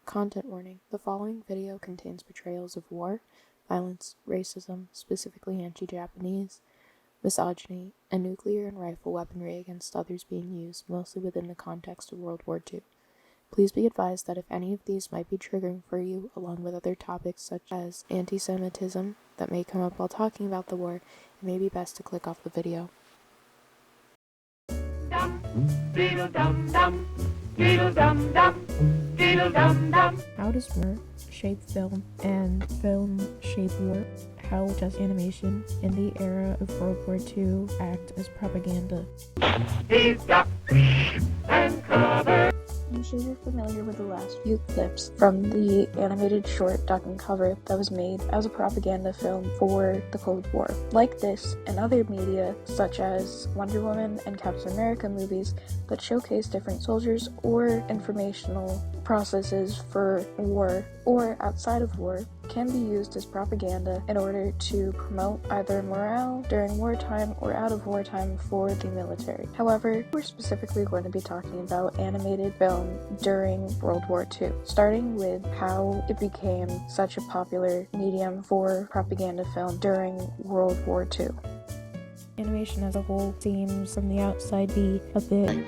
Content warning. The following video contains portrayals of war, violence, racism, specifically anti-Japanese, misogyny, and nuclear and rifle weaponry against others being used, mostly within the context of World War II. Please be advised that if any of these might be triggering for you, along with other topics such as anti-Semitism that may come up while talking about the war, it may be best to click off the video. How does war shape film and film shape war? How does animation in the era of World War II act as propaganda? I'm sure you're familiar with the last few clips from the animated short Duck and Cover that was made as a propaganda film for the Cold War. Like this and other media such as Wonder Woman and Captain America movies that showcase different soldiers or informational processes for war or outside of war can be used as propaganda in order to promote either morale during wartime or out of wartime for the military. However, we're specifically going to be talking about animated film during World War II, starting with how it became such a popular medium for propaganda film during World War II. Animation as a whole seems from the outside be a bit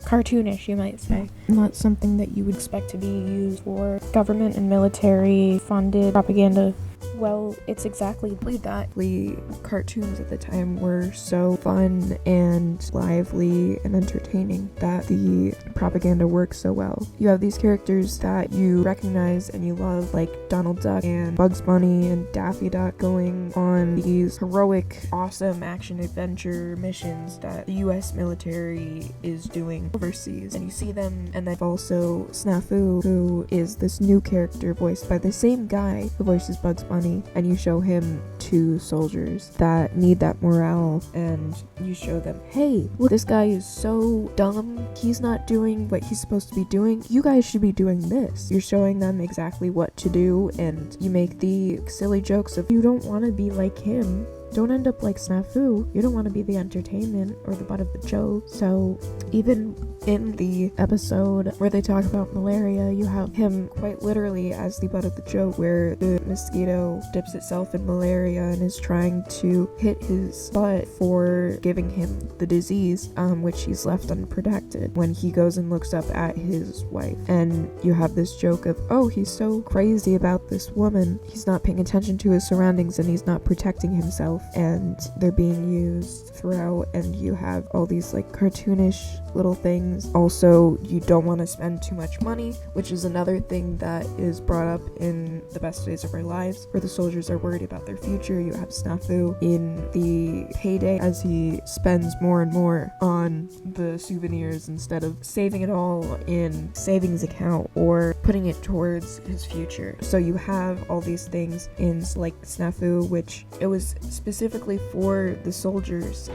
cartoonish, you might say. Not something that you would expect to be used for government and military funded propaganda. Well, it's exactly that. The cartoons at the time were so fun and lively and entertaining that the propaganda works so well. You have these characters that you recognize and you love, like Donald Duck and Bugs Bunny and Daffy Duck, going on these heroic, awesome action-adventure missions that the US military is doing overseas. And you see them, and then also Snafu, who is this new character voiced by the same guy who voices Bugs Bunny. And you show him to soldiers that need that morale, and you show them, hey, look, this guy is so dumb, he's not doing what he's supposed to be doing, you guys should be doing this. You're showing them exactly what to do, and you make the silly jokes of, you don't want to be like him. Don't end up like Snafu. You don't want to be the entertainment or the butt of the joke. So even in the episode where they talk about malaria, you have him quite literally as the butt of the joke, where the mosquito dips itself in malaria and is trying to hit his butt for giving him the disease, which he's left unprotected when he goes and looks up at his wife. And you have this joke of, oh, he's so crazy about this woman. He's not paying attention to his surroundings and he's not protecting himself. And they're being used throughout, and you have all these like cartoonish little things. Also, you don't want to spend too much money, which is another thing that is brought up in The Best Days of Our Lives, where the soldiers are worried about their future. You have Snafu in the heyday as he spends more and more on the souvenirs instead of saving it all in savings account or putting it towards his future. So you have all these things in like Snafu, which it was specifically for the soldiers.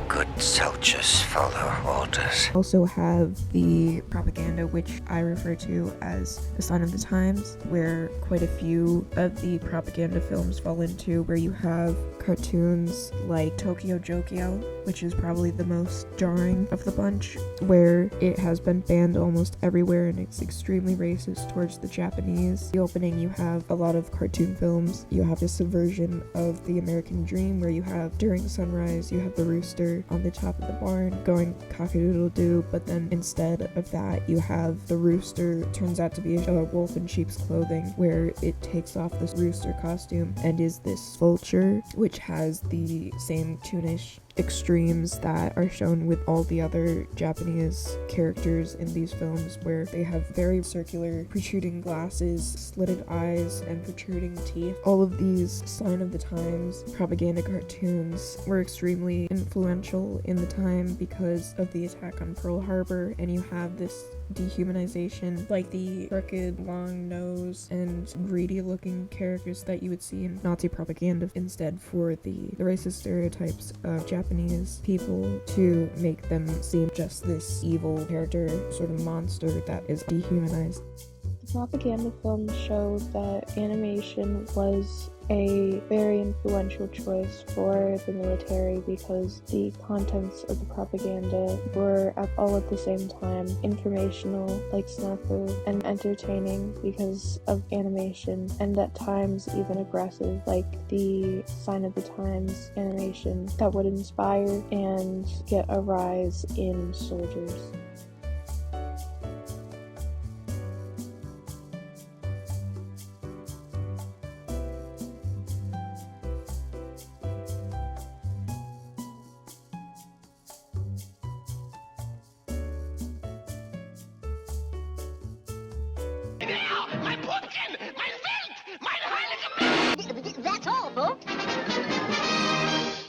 Good soldiers follow orders. Also have the propaganda, which I refer to as the sign of the times, where quite a few of the propaganda films fall into, where you have cartoons like Tokyo Jokyo, which is probably the most jarring of the bunch, where it has been banned almost everywhere and it's extremely racist towards the Japanese. The opening, you have a lot of cartoon films. You have a subversion of the American dream, where you have during sunrise, you have the rooster on the top of the barn going cock-a-doodle-doo, but then instead of that, you have the rooster turns out to be a wolf in sheep's clothing, where it takes off this rooster costume and is this vulture, which has the same toonish extremes that are shown with all the other Japanese characters in these films, where they have very circular protruding glasses, slitted eyes, and protruding teeth. All of these sign of the times propaganda cartoons were extremely influential in the time because of the attack on Pearl Harbor, and you have this dehumanization, like the crooked, long nose and greedy looking characters that you would see in Nazi propaganda, instead for the racist stereotypes of Japanese people, to make them seem just this evil character, sort of monster that is dehumanized. The propaganda films showed that animation was a very influential choice for the military because the contents of the propaganda were all at the same time informational, like snafu, and entertaining because of animation, and at times even aggressive, like the Sign of the Times animation that would inspire and get a rise in soldiers.